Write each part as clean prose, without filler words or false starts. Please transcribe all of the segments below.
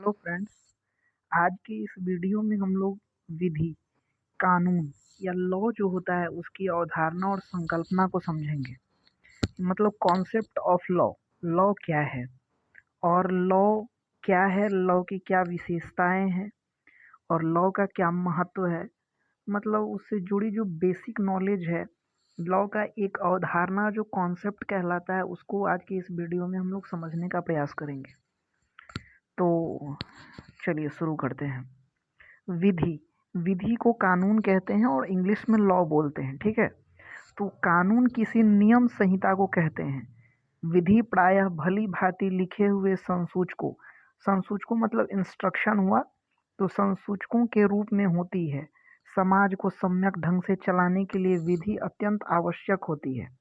Hello friends. आज की इस वीडियो में हम लोग विधि, कानून या लॉ जो होता है उसकी अवधारणा और संकल्पना को समझेंगे। मतलब कॉन्सेप्ट ऑफ लॉ। लॉ क्या है और लॉ क्या है, लॉ की क्या विशेषताएं हैं और लॉ का क्या महत्व है। मतलब उससे जुड़ी जो बेसिक नॉलेज है, लॉ का एक अवधारणा जो कॉन्सेप्ट कहलाता है, उसको आज की इस वीडियो में हम लोग समझने का प्रयास करेंगे। तो चलिए शुरू करते हैं। विधि, विधि को कानून कहते हैं और इंग्लिश में लॉ बोलते हैं, ठीक है। तो कानून किसी नियम संहिता को कहते हैं। विधि प्रायः भली भांति लिखे हुए संसूचकों, संसूचकों मतलब इंस्ट्रक्शन हुआ, तो संसूचकों के रूप में होती है। समाज को सम्यक ढंग से चलाने के लिए विधि अत्यंत आवश्यक होती है।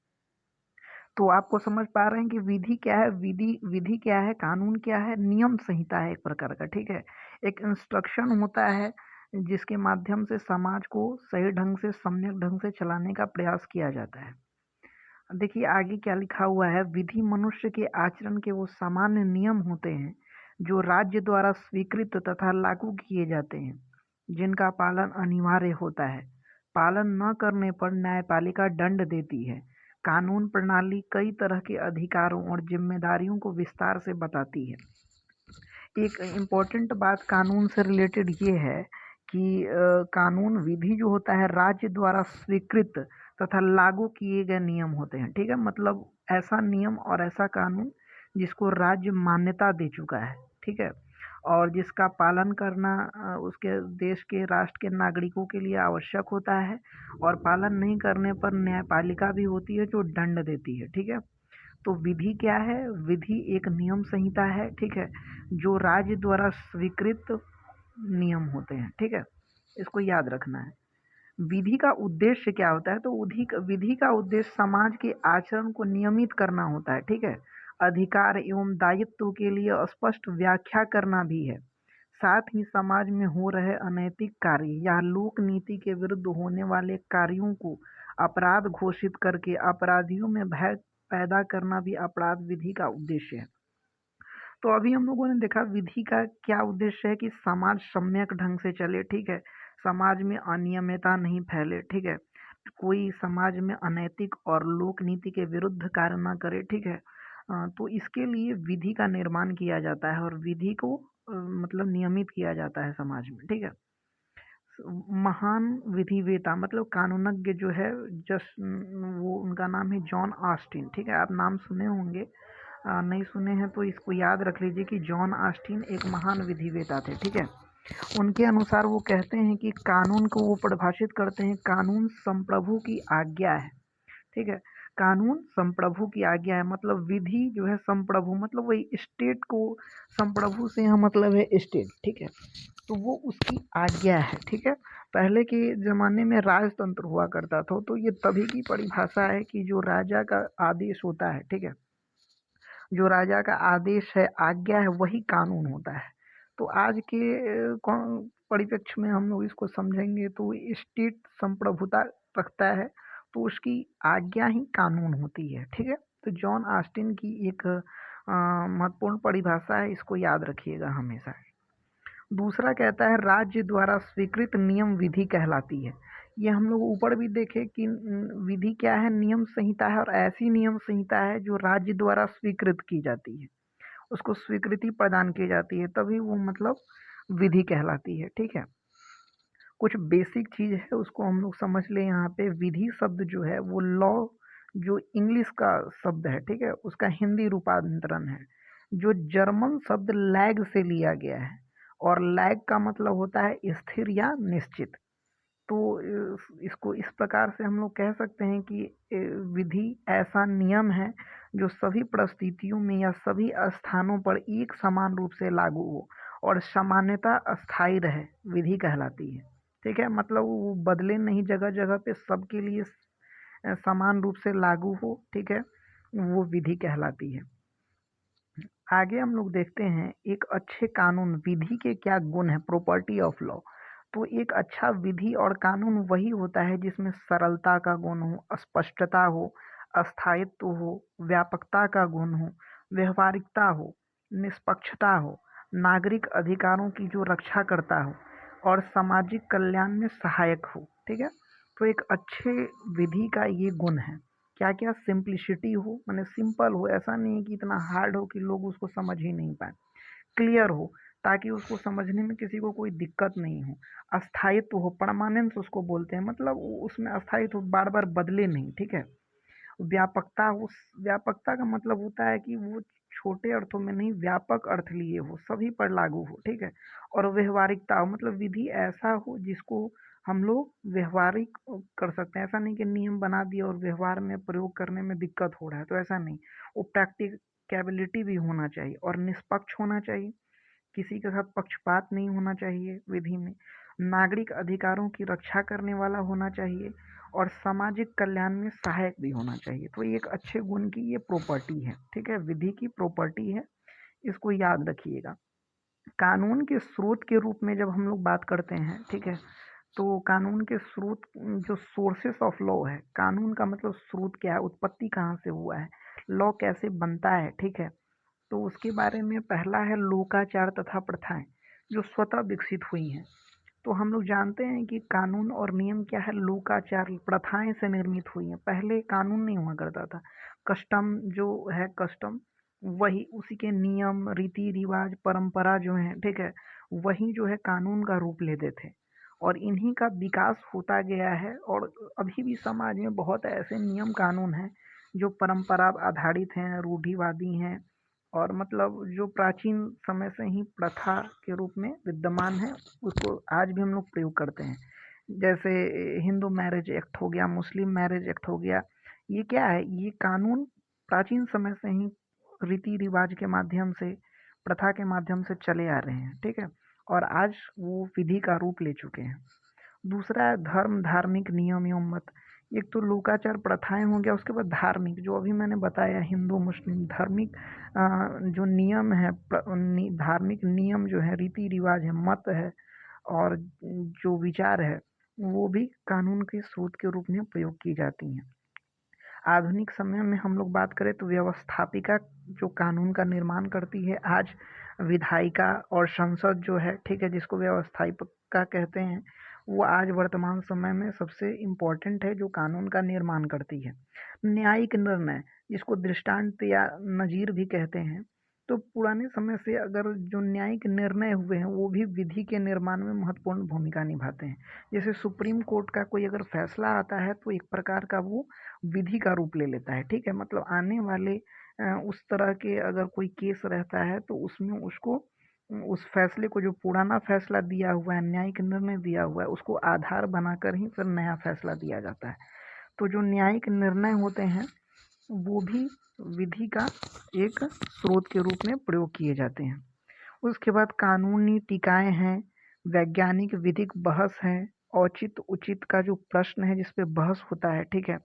तो आपको समझ पा रहे हैं कि विधि क्या है। विधि विधि क्या है, कानून क्या है, नियम संहिता है एक प्रकार का, ठीक है। एक इंस्ट्रक्शन होता है जिसके माध्यम से समाज को सही ढंग से, सम्यक ढंग से चलाने का प्रयास किया जाता है। देखिए आगे क्या लिखा हुआ है। विधि मनुष्य के आचरण के वो सामान्य नियम होते हैं जो राज्य द्वारा स्वीकृत तथा लागू किए जाते हैं, जिनका पालन अनिवार्य होता है। पालन न करने पर न्यायपालिका दंड देती है। कानून प्रणाली कई तरह के अधिकारों और जिम्मेदारियों को विस्तार से बताती है। एक इम्पोर्टेंट बात कानून से रिलेटेड ये है कि कानून, विधि जो होता है राज्य द्वारा स्वीकृत तथा लागू किए गए नियम होते हैं, ठीक है। मतलब ऐसा नियम और ऐसा कानून जिसको राज्य मान्यता दे चुका है, ठीक है, और जिसका पालन करना उसके देश के, राष्ट्र के नागरिकों के लिए आवश्यक होता है, और पालन नहीं करने पर न्यायपालिका भी होती है जो दंड देती है, ठीक है। तो विधि क्या है? विधि एक नियम संहिता है, ठीक है, जो राज्य द्वारा स्वीकृत नियम होते हैं, ठीक है। इसको याद रखना है। विधि का उद्देश्य क्या होता है? तो विधि का उद्देश्य समाज के आचरण को नियमित करना होता है, ठीक है। अधिकार एवं दायित्व के लिए स्पष्ट व्याख्या करना भी है। साथ ही समाज में हो रहे अनैतिक कार्य या लोक नीति के विरुद्ध होने वाले कार्यों को अपराध घोषित करके अपराधियों में भय पैदा करना भी अपराध विधि का उद्देश्य है। तो अभी हम लोगों ने देखा विधि का क्या उद्देश्य है कि समाज सम्यक ढंग से चले, ठीक है। समाज में अनियमितता नहीं फैले, ठीक है। कोई समाज में अनैतिक और लोक नीति के विरुद्ध कार्य ना करे, ठीक है। तो इसके लिए विधि का निर्माण किया जाता है और विधि को मतलब नियमित किया जाता है समाज में, ठीक है। महान विधिवेता मतलब कानूनज्ञ जो है, जस्ट वो उनका नाम है जॉन ऑस्टिन, ठीक है। आप नाम सुने होंगे, नहीं सुने हैं तो इसको याद रख लीजिए कि जॉन ऑस्टिन एक महान विधिवेता थे, ठीक है। उनके अनुसार वो कहते हैं कि कानून को वो परिभाषित करते हैं, कानून संप्रभु की आज्ञा है, ठीक है। कानून संप्रभु की आज्ञा है, मतलब विधि जो है संप्रभु, मतलब वही स्टेट को, संप्रभु से यहाँ मतलब है स्टेट, ठीक है। तो वो उसकी आज्ञा है, ठीक है। पहले के ज़माने में राजतंत्र हुआ करता था, तो ये तभी की परिभाषा है कि जो राजा का आदेश होता है, ठीक है, जो राजा का आदेश है, आज्ञा है, वही कानून होता है। तो आज के परिप्रेक्ष्य में हम लोग इसको समझेंगे तो स्टेट संप्रभुता रखता है, तो उसकी आज्ञा ही कानून होती है, ठीक है। तो जॉन ऑस्टिन की एक महत्वपूर्ण परिभाषा है, इसको याद रखिएगा हमेशा। दूसरा कहता है राज्य द्वारा स्वीकृत नियम विधि कहलाती है। ये हम लोग ऊपर भी देखे कि विधि क्या है, नियम संहिता है, और ऐसी नियम संहिता है जो राज्य द्वारा स्वीकृत की जाती है, उसको स्वीकृति प्रदान की जाती है, तभी वो मतलब विधि कहलाती है, ठीक है। कुछ बेसिक चीज है उसको हम लोग समझ लें यहाँ पे। विधि शब्द जो है वो लॉ, जो इंग्लिश का शब्द है, ठीक है, उसका हिंदी रूपांतरण है, जो जर्मन शब्द लैग से लिया गया है, और लैग का मतलब होता है स्थिर या निश्चित। तो इसको इस प्रकार से हम लोग कह सकते हैं कि विधि ऐसा नियम है जो सभी परिस्थितियों में या सभी स्थानों पर एक समान रूप से लागू हो और सामान्यता स्थायी रहे, विधि कहलाती है, ठीक है। मतलब वो बदले नहीं, जगह जगह पे सबके लिए समान रूप से लागू हो, ठीक है, वो विधि कहलाती है। आगे हम लोग देखते हैं एक अच्छे कानून, विधि के क्या गुण है, प्रॉपर्टी ऑफ लॉ। तो एक अच्छा विधि और कानून वही होता है जिसमें सरलता का गुण हो, स्पष्टता हो, स्थायित्व हो, व्यापकता का गुण हो, व्यवहारिकता हो, निष्पक्षता हो, नागरिक अधिकारों की जो रक्षा करता हो और सामाजिक कल्याण में सहायक हो। ठीक है, तो एक अच्छे विधि का ये गुण है। क्या क्या? सिंप्लिसिटी हो, माने सिंपल हो, ऐसा नहीं है कि इतना हार्ड हो कि लोग उसको समझ ही नहीं पाए। क्लियर हो, ताकि उसको समझने में किसी को कोई दिक्कत नहीं हो। अस्थायित्व हो, परमानेंस उसको बोलते हैं, मतलब उसमें अस्थायित्व बार बार बदले नहीं। ठीक है। व्यापकता, उस व्यापकता का मतलब होता है कि वो छोटे अर्थों में नहीं, व्यापक अर्थ लिए हो, सभी पर लागू हो। ठीक है। और व्यवहारिकता हो, मतलब विधि ऐसा हो जिसको हम लोग व्यवहारिक कर सकते हैं। ऐसा नहीं कि नियम बना दिया और व्यवहार में प्रयोग करने में दिक्कत हो रहा है, तो ऐसा नहीं। वो प्रैक्टिकैबिलिटी भी होना चाहिए और निष्पक्ष होना चाहिए। किसी के साथ पक्षपात नहीं होना चाहिए विधि में। नागरिक अधिकारों की रक्षा करने वाला होना चाहिए और सामाजिक कल्याण में सहायक भी होना चाहिए। तो ये एक अच्छे गुण की ये प्रॉपर्टी है। ठीक है, विधि की प्रॉपर्टी है, इसको याद रखिएगा। कानून के स्रोत के रूप में जब हम लोग बात करते हैं, ठीक है, तो कानून के स्रोत, जो सोर्सेस ऑफ लॉ है, कानून का मतलब स्रोत क्या है, उत्पत्ति कहाँ से हुआ है, लॉ कैसे बनता है। ठीक है, तो उसके बारे में पहला है लोकाचार तथा प्रथाएं, जो स्वतः विकसित हुई हैं। तो हम लोग जानते हैं कि कानून और नियम क्या है, लोकाचार प्रथाएं से निर्मित हुई हैं। पहले कानून नहीं हुआ करता था, कस्टम जो है, कस्टम वही, उसी के नियम, रीति रिवाज, परंपरा जो है, ठीक है, वही जो है कानून का रूप लेते थे। और इन्हीं का विकास होता गया है। और अभी भी समाज में बहुत ऐसे नियम कानून हैं जो परंपरा आधारित हैं, रूढ़िवादी हैं, और मतलब जो प्राचीन समय से ही प्रथा के रूप में विद्यमान है, उसको आज भी हम लोग प्रयोग करते हैं। जैसे हिंदू मैरिज एक्ट हो गया, मुस्लिम मैरिज एक्ट हो गया, ये क्या है, ये कानून प्राचीन समय से ही रीति रिवाज के माध्यम से, प्रथा के माध्यम से चले आ रहे हैं। ठीक है, और आज वो विधि का रूप ले चुके हैं। दूसरा है धर्म, धार्मिक नियम एवं मत। एक तो लोकाचार प्रथाएं हो गया, उसके बाद धार्मिक, जो अभी मैंने बताया, हिंदू मुस्लिम धार्मिक जो नियम है, धार्मिक नियम जो है, रीति रिवाज है, मत है, और जो विचार है, वो भी कानून के स्रोत के रूप में प्रयोग की जाती हैं। आधुनिक समय में हम लोग बात करें तो व्यवस्थापिका जो कानून का निर्माण करती है, आज विधायिका और संसद जो है, ठीक है, जिसको व्यवस्थापिका कहते हैं, वो आज वर्तमान समय में सबसे इम्पोर्टेंट है, जो कानून का निर्माण करती है। न्यायिक निर्णय, जिसको दृष्टांत या नजीर भी कहते हैं, तो पुराने समय से अगर जो न्यायिक निर्णय हुए हैं, वो भी विधि के निर्माण में महत्वपूर्ण भूमिका निभाते हैं। जैसे सुप्रीम कोर्ट का कोई अगर फैसला आता है, तो एक प्रकार का वो विधि का रूप ले लेता है। ठीक है, मतलब आने वाले उस तरह के अगर कोई केस रहता है, तो उसमें उसको उस फैसले को, जो पुराना फैसला दिया हुआ है, न्यायिक निर्णय दिया हुआ है, उसको आधार बनाकर ही फिर नया फैसला दिया जाता है। तो जो न्यायिक निर्णय होते हैं, वो भी विधि का एक स्रोत के रूप में प्रयोग किए जाते हैं। उसके बाद कानूनी टीकाएं हैं, वैज्ञानिक विधिक बहस है, औचित उचित का जो प्रश्न है, जिसपे बहस होता है। ठीक है,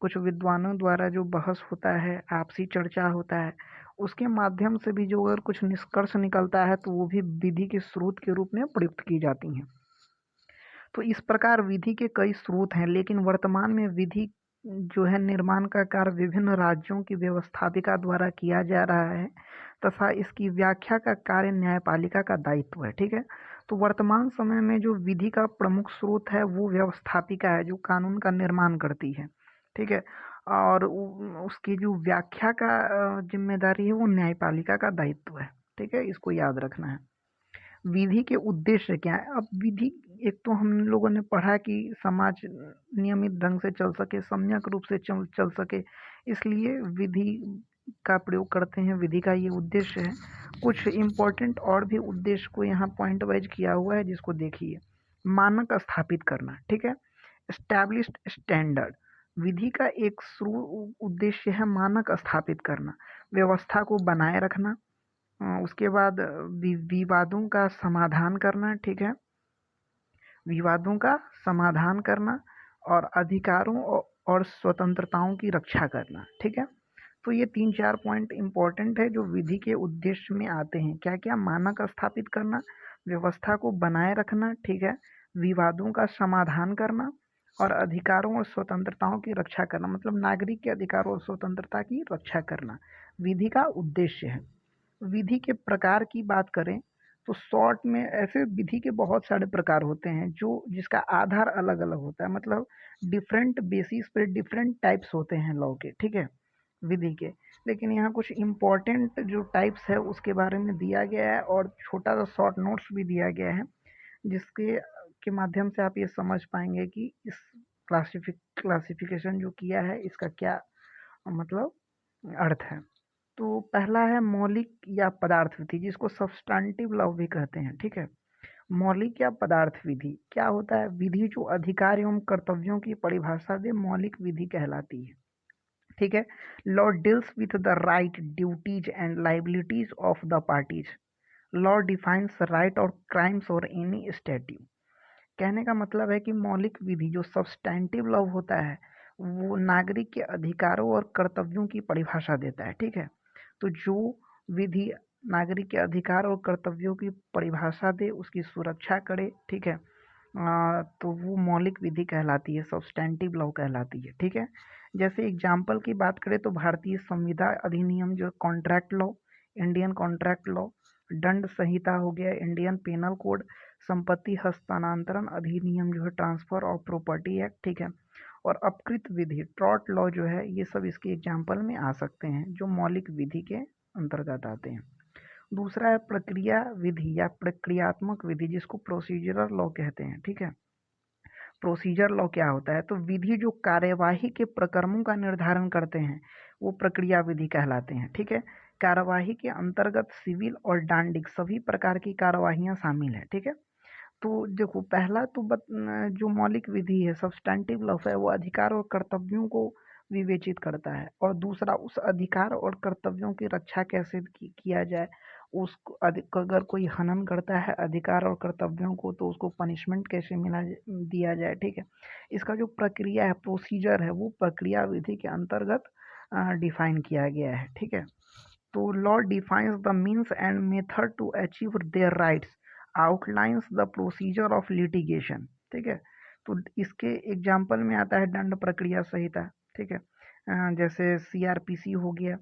कुछ विद्वानों द्वारा जो बहस होता है, आपसी चर्चा होता है, उसके माध्यम से भी जो अगर कुछ निष्कर्ष निकलता है, तो वो भी विधि के स्रोत के रूप में प्रयुक्त की जाती हैं। तो इस प्रकार विधि के कई स्रोत हैं, लेकिन वर्तमान में विधि जो है निर्माण का कार्य विभिन्न राज्यों की व्यवस्थापिका द्वारा किया जा रहा है, तथा इसकी व्याख्या का कार्य न्यायपालिका का दायित्व है। ठीक है, तो वर्तमान समय में जो विधि का प्रमुख स्रोत है, वो व्यवस्थापिका है, जो कानून का निर्माण करती है। ठीक है, और उसकी जो व्याख्या का जिम्मेदारी है, वो न्यायपालिका का दायित्व है। ठीक है, इसको याद रखना है। विधि के उद्देश्य क्या है? अब विधि, एक तो हम लोगों ने पढ़ा कि समाज नियमित ढंग से चल सके, सम्यक रूप से चल सके, इसलिए विधि का प्रयोग करते हैं। विधि का ये उद्देश्य है। कुछ इम्पोर्टेंट और भी उद्देश्य को यहाँ पॉइंट वाइज किया हुआ है, जिसको देखिए। मानक स्थापित करना, ठीक है, एस्टैब्लिश्ड स्टैंडर्ड। विधि का एक उद्देश्य है मानक स्थापित करना, व्यवस्था को बनाए रखना। उसके बाद विवादों का समाधान करना। ठीक है, विवादों का समाधान करना और अधिकारों और स्वतंत्रताओं की रक्षा करना। ठीक है, तो ये 3-4 पॉइंट इम्पोर्टेंट है, जो विधि के उद्देश्य में आते हैं। क्या क्या? मानक स्थापित करना, व्यवस्था को बनाए रखना, ठीक है, विवादों का समाधान करना, और अधिकारों और स्वतंत्रताओं की रक्षा करना, मतलब नागरिक के अधिकारों और स्वतंत्रता की रक्षा करना, विधि का उद्देश्य है। विधि के प्रकार की बात करें, तो शॉर्ट में ऐसे विधि के बहुत सारे प्रकार होते हैं जो जिसका आधार अलग अलग होता है, मतलब डिफरेंट बेसिस पे डिफरेंट टाइप्स होते हैं लॉ के, ठीक है, विधि के। लेकिन यहाँ कुछ इम्पोर्टेंट जो टाइप्स है उसके बारे में दिया गया है और छोटा सा शॉर्ट नोट्स भी दिया गया है, जिसके के माध्यम से आप ये समझ पाएंगे कि इस क्लासिफिकेशन जो किया है इसका क्या मतलब अर्थ है। तो पहला है मौलिक या पदार्थ विधि, जिसको सब्सटैंटिव लॉ भी कहते हैं, ठीक है। मौलिक या पदार्थ विधि क्या होता है? विधि जो अधिकार एवं कर्तव्यों की परिभाषा दे, मौलिक विधि कहलाती है, ठीक है। Law deals with the right, duties and liabilities of the parties. Law defines right और क्राइम्स और एनी स्टैट्यू। कहने का मतलब है कि मौलिक विधि जो सब्सटैंटिव लॉ होता है वो नागरिक के अधिकारों और कर्तव्यों की परिभाषा देता है, ठीक है। तो जो विधि नागरिक के अधिकार और कर्तव्यों की परिभाषा दे, उसकी सुरक्षा करे, ठीक है, तो वो मौलिक विधि कहलाती है, सब्सटैंटिव लॉ कहलाती है, ठीक है। जैसे एग्जाम्पल की बात करें तो भारतीय संविदा अधिनियम जो contract law, Indian contract law, दंड संहिता हो गया, इंडियन पेनल कोड, संपत्ति हस्तांतरण अधिनियम जो है ट्रांसफर ऑफ प्रॉपर्टी एक्ट, ठीक है, और अपकृत विधि ट्रॉट लॉ जो है, ये सब इसके एग्जाम्पल में आ सकते हैं जो मौलिक विधि के अंतर्गत आते हैं। दूसरा है प्रक्रिया विधि या प्रक्रियात्मक विधि, जिसको प्रोसीजरल लॉ कहते हैं, ठीक है। प्रोसीजर लॉ क्या होता है? तो विधि जो कार्यवाही के प्रकरणों का निर्धारण करते हैं वो प्रक्रिया विधि कहलाते हैं, ठीक है। कार्यवाही के अंतर्गत सिविल और डांडिक सभी प्रकार की कार्यवाहियां शामिल है, ठीक है। तो देखो पहला तो जो मौलिक विधि है सब्सटैंटिव लॉ है वो अधिकार और कर्तव्यों को विवेचित करता है, और दूसरा उस अधिकार और कर्तव्यों की रक्षा कैसे किया जाए, उसको अगर कोई हनन करता है अधिकार और कर्तव्यों को तो उसको पनिशमेंट कैसे दिया जाए, ठीक है। इसका जो प्रक्रिया है प्रोसीजर है वो प्रक्रिया विधि के अंतर्गत डिफाइन किया गया है, ठीक है। तो law defines the means and method to achieve their rights, outlines the procedure of litigation, ठीक है। तो इसके एग्जाम्पल में आता है दंड प्रक्रिया संहिता, ठीक है, जैसे सीआरपीसी हो गया,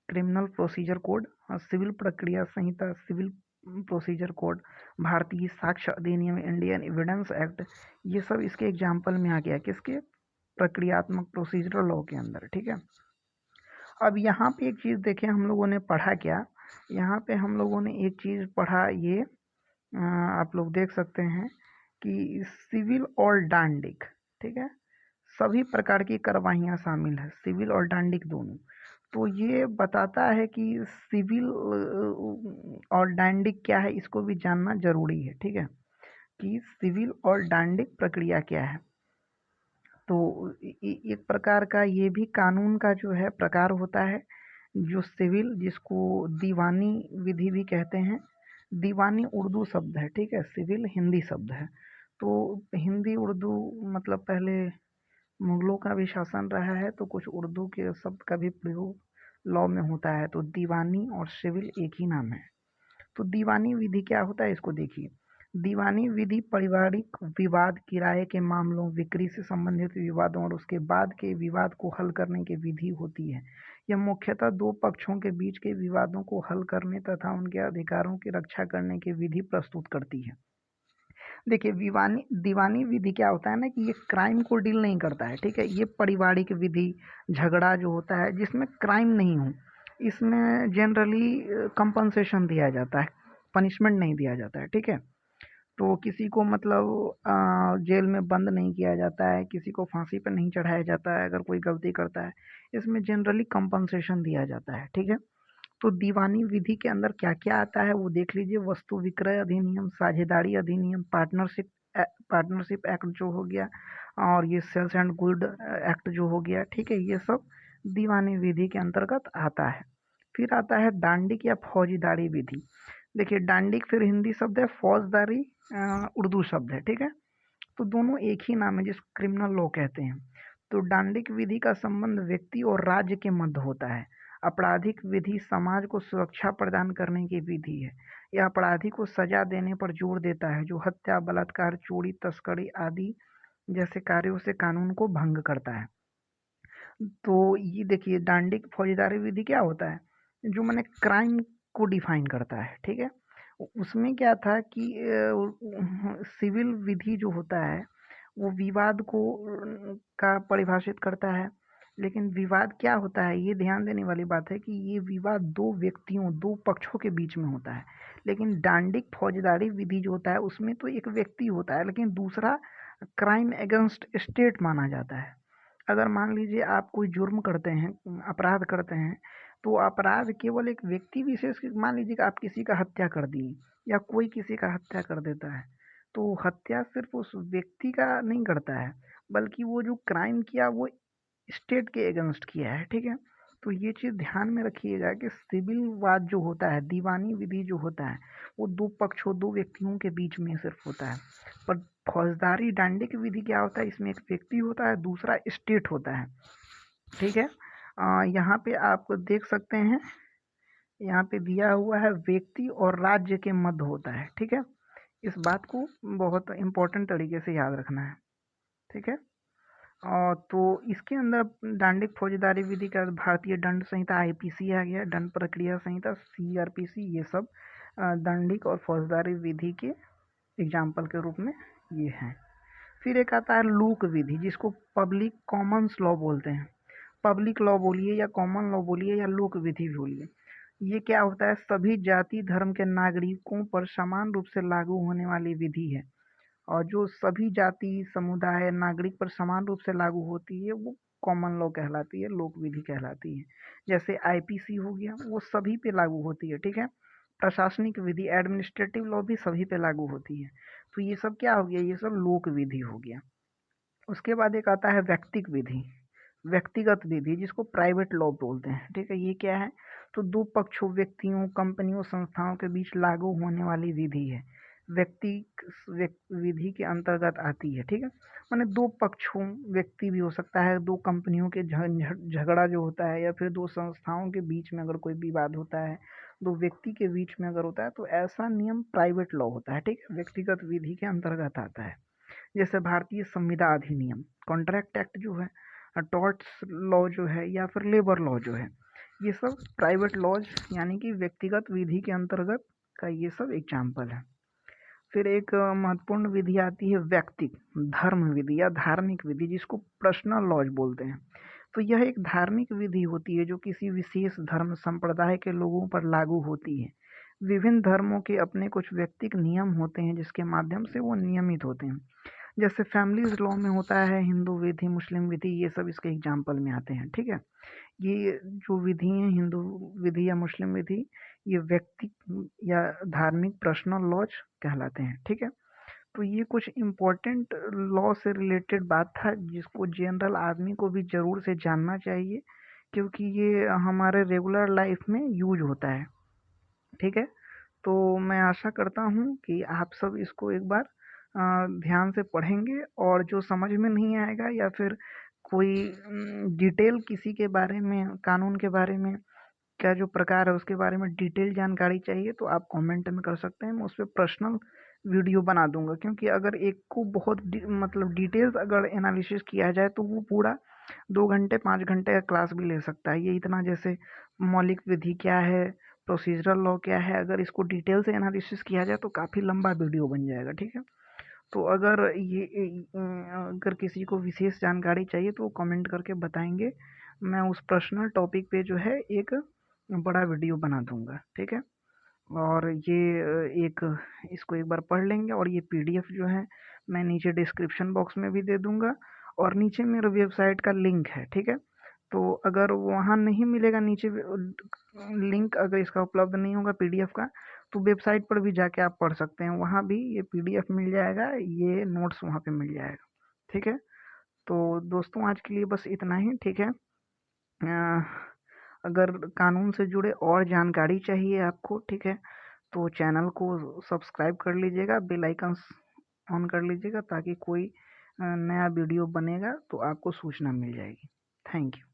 क्रिमिनल प्रोसीजर कोड, सिविल प्रक्रिया संहिता, सिविल प्रोसीजर कोड, भारतीय साक्ष्य अधिनियम, इंडियन एविडेंस एक्ट, ये सब इसके एग्जाम्पल में आ गया किसके? प्रक्रियात्मक प्रोसीजरल लॉ के अंदर, ठीक है। अब यहाँ पे एक चीज़ देखें, हम लोगों ने पढ़ा क्या? यहाँ पे हम लोगों ने एक चीज़ पढ़ा, ये आप लोग देख सकते हैं कि सिविल और डांडिक, ठीक है, सभी प्रकार की कार्यवाहियाँ शामिल है, सिविल और डांडिक दोनों। तो ये बताता है कि सिविल और डांडिक क्या है, इसको भी जानना जरूरी है, ठीक है, कि सिविल और डांडिक प्रक्रिया क्या है। तो एक प्रकार का ये भी कानून का जो है प्रकार होता है, जो सिविल, जिसको दीवानी विधि भी कहते हैं। दीवानी उर्दू शब्द है, ठीक है, सिविल हिंदी शब्द है। तो हिंदी उर्दू मतलब पहले मुगलों का भी शासन रहा है तो कुछ उर्दू के शब्द का भी प्रयोग लॉ में होता है। तो दीवानी और सिविल एक ही नाम है। तो दीवानी विधि क्या होता है इसको देखिए। दीवानी विधि पारिवारिक विवाद, किराए के मामलों, बिक्री से संबंधित विवादों और उसके बाद के विवाद को हल करने की विधि होती है। यह मुख्यतः दो पक्षों के बीच के विवादों को हल करने तथा उनके अधिकारों की रक्षा करने की विधि प्रस्तुत करती है। देखिए दीवानी विधि क्या होता है ना कि ये क्राइम को डील नहीं करता है, ठीक है। ये पारिवारिक विधि, झगड़ा जो होता है जिसमें क्राइम नहीं हो, इसमें जनरली कंपनसेशन दिया जाता है, पनिशमेंट नहीं दिया जाता है, ठीक है। तो किसी को मतलब जेल में बंद नहीं किया जाता है, किसी को फांसी पर नहीं चढ़ाया जाता है अगर कोई गलती करता है, इसमें जनरली कंपनसेशन दिया जाता है, ठीक है। तो दीवानी विधि के अंदर क्या क्या आता है वो देख लीजिए। वस्तु विक्रय अधिनियम, साझेदारी अधिनियम, पार्टनरशिप एक्ट जो हो गया, और ये सेल्स एंड गुड एक्ट जो हो गया, ठीक है, ये सब दीवानी विधि के अंतर्गत आता है। फिर आता है डांडिक या फौजदारी विधि। देखिए डांडिक फिर हिंदी शब्द है, फौजदारी उर्दू शब्द है, ठीक है। तो दोनों एक ही नाम है जिसको क्रिमिनल लॉ कहते हैं। तो डांडिक विधि का संबंध व्यक्ति और राज्य के मध्य होता है। आपराधिक विधि समाज को सुरक्षा प्रदान करने की विधि है। यह अपराधी को सजा देने पर जोर देता है जो हत्या, बलात्कार, चोरी, तस्करी आदि जैसे कार्यों से कानून को भंग करता है। तो ये देखिए डांडिक फौजदारी विधि क्या होता है, जो मैंने क्राइम को डिफाइन करता है, ठीक है। उसमें क्या था कि सिविल विधि जो होता है वो विवाद को का परिभाषित करता है, लेकिन विवाद क्या होता है ये ध्यान देने वाली बात है कि ये विवाद दो व्यक्तियों, दो पक्षों के बीच में होता है। लेकिन डांडिक फौजदारी विधि जो होता है उसमें तो एक व्यक्ति होता है, लेकिन दूसरा क्राइम अगेंस्ट स्टेट माना जाता है। अगर मान लीजिए आप कोई जुर्म करते हैं, अपराध करते हैं, तो अपराध केवल एक व्यक्ति विशेष मान लीजिए कि आप किसी का हत्या कर दिए या कोई किसी का हत्या कर देता है, तो हत्या सिर्फ उस व्यक्ति का नहीं करता है, बल्कि वो जो क्राइम किया वो स्टेट के अगेंस्ट किया है, ठीक है। तो ये चीज़ ध्यान में रखिएगा कि सिविल वाद जो होता है, दीवानी विधि जो होता है, वो दो पक्षों, दो व्यक्तियों के बीच में सिर्फ होता है। पर फौजदारी डांडिक विधि क्या होता है, इसमें एक व्यक्ति होता है, दूसरा स्टेट होता है, ठीक है। यहाँ पे आप देख सकते हैं, यहाँ पे दिया हुआ है व्यक्ति और राज्य के मध्य होता है, ठीक है। इस बात को बहुत इम्पोर्टेंट तरीके से याद रखना है, ठीक है। तो इसके अंदर डांडिक फौजदारी विधि का भारतीय दंड संहिता आईपीसी आ गया, दंड प्रक्रिया संहिता सीआरपीसी, ये सब दंडिक और फौजदारी विधि के एग्जाम्पल के रूप में ये हैं। फिर एक आता है लोक विधि, जिसको पब्लिक कॉमन्स लॉ बोलते हैं। पब्लिक लॉ बोलिए या कॉमन लॉ बोलिए या लोक विधि बोलिए, ये क्या होता है, सभी जाति धर्म के नागरिकों पर समान रूप से लागू होने वाली विधि है। और जो सभी जाति समुदाय नागरिक पर समान रूप से लागू होती है वो कॉमन लॉ कहलाती है, लोक विधि कहलाती है। जैसे आईपीसी हो गया, वो सभी पे लागू होती है, ठीक है। प्रशासनिक विधि एडमिनिस्ट्रेटिव लॉ भी सभी पे लागू होती है। तो ये सब क्या हो गया, ये सब लोक विधि हो गया। उसके बाद एक आता है व्यक्तिक विधि, व्यक्तिगत विधि, जिसको प्राइवेट लॉ बोलते हैं, ठीक है। ये क्या है, तो दो पक्षों, व्यक्तियों, कंपनियों, संस्थाओं के बीच लागू होने वाली विधि है। व्यक्ति विधि के अंतर्गत आती है, ठीक है। माने दो पक्षों, व्यक्ति भी हो सकता है, दो कंपनियों के झगड़ा जो होता है, या फिर दो संस्थाओं के बीच में अगर कोई विवाद होता है, दो व्यक्ति के बीच में अगर होता है, तो ऐसा नियम प्राइवेट लॉ होता है, ठीक है, व्यक्तिगत विधि के अंतर्गत आता है। जैसे भारतीय संविदा अधिनियम, कॉन्ट्रैक्ट एक्ट जो है, टॉर्ट्स लॉ जो है, या फिर लेबर लॉ जो है, ये सब प्राइवेट लॉज यानी कि व्यक्तिगत विधि के अंतर्गत का ये सब एग्जाम्पल है। फिर एक महत्वपूर्ण विधि आती है व्यक्तिक धर्म विधि या धार्मिक विधि, जिसको पर्सनल लॉज बोलते हैं। तो यह एक धार्मिक विधि होती है जो किसी विशेष धर्म संप्रदाय के लोगों पर लागू होती है। विभिन्न धर्मों के अपने कुछ व्यक्तिक नियम होते हैं जिसके माध्यम से वो नियमित होते हैं। जैसे फैमिलीज लॉ में होता है हिंदू विधि, मुस्लिम विधि, ये सब इसके एग्जाम्पल में आते हैं, ठीक है। ये जो विधि है, हिंदू विधि या मुस्लिम विधि, ये व्यक्ति या धार्मिक पर्सनल लॉज कहलाते हैं, ठीक है। तो ये कुछ इम्पोर्टेंट लॉ से रिलेटेड बात था जिसको जनरल आदमी को भी ज़रूर से जानना चाहिए, क्योंकि ये हमारे रेगुलर लाइफ में यूज होता है, ठीक है। तो मैं आशा करता हूँ कि आप सब इसको एक बार ध्यान से पढ़ेंगे, और जो समझ में नहीं आएगा या फिर कोई डिटेल किसी के बारे में, कानून के बारे में, क्या जो प्रकार है उसके बारे में डिटेल जानकारी चाहिए, तो आप कमेंट में कर सकते हैं। मैं उस पर पर्सनल वीडियो बना दूंगा, क्योंकि अगर एक को बहुत मतलब डिटेल्स अगर एनालिसिस किया जाए तो वो पूरा 2 घंटे 5 घंटे का क्लास भी ले सकता है। ये इतना, जैसे मौलिक विधि क्या है, प्रोसीजरल लॉ क्या है, अगर इसको डिटेल से एनालिसिस किया जाए तो काफ़ी लंबा वीडियो बन जाएगा, ठीक है। तो अगर अगर किसी को विशेष जानकारी चाहिए तो वो कमेंट करके बताएंगे, मैं उस पर्सनल टॉपिक पे जो है एक बड़ा वीडियो बना दूंगा, ठीक है। और ये एक इसको एक बार पढ़ लेंगे, और ये पीडीएफ जो है मैं नीचे डिस्क्रिप्शन बॉक्स में भी दे दूंगा, और नीचे मेरे वेबसाइट का लिंक है, ठीक है। तो अगर वहाँ नहीं मिलेगा, नीचे लिंक अगर इसका उपलब्ध नहीं होगा पीडीएफ का, तो वेबसाइट पर भी जाके आप पढ़ सकते हैं, वहाँ भी ये पीडीएफ मिल जाएगा, ये नोट्स वहाँ पे मिल जाएगा, ठीक है। तो दोस्तों आज के लिए बस इतना ही, ठीक है। अगर कानून से जुड़े और जानकारी चाहिए आपको, ठीक है, तो चैनल को सब्सक्राइब कर लीजिएगा, बेल आइकन ऑन कर लीजिएगा, ताकि कोई नया वीडियो बनेगा तो आपको सूचना मिल जाएगी। Thank you.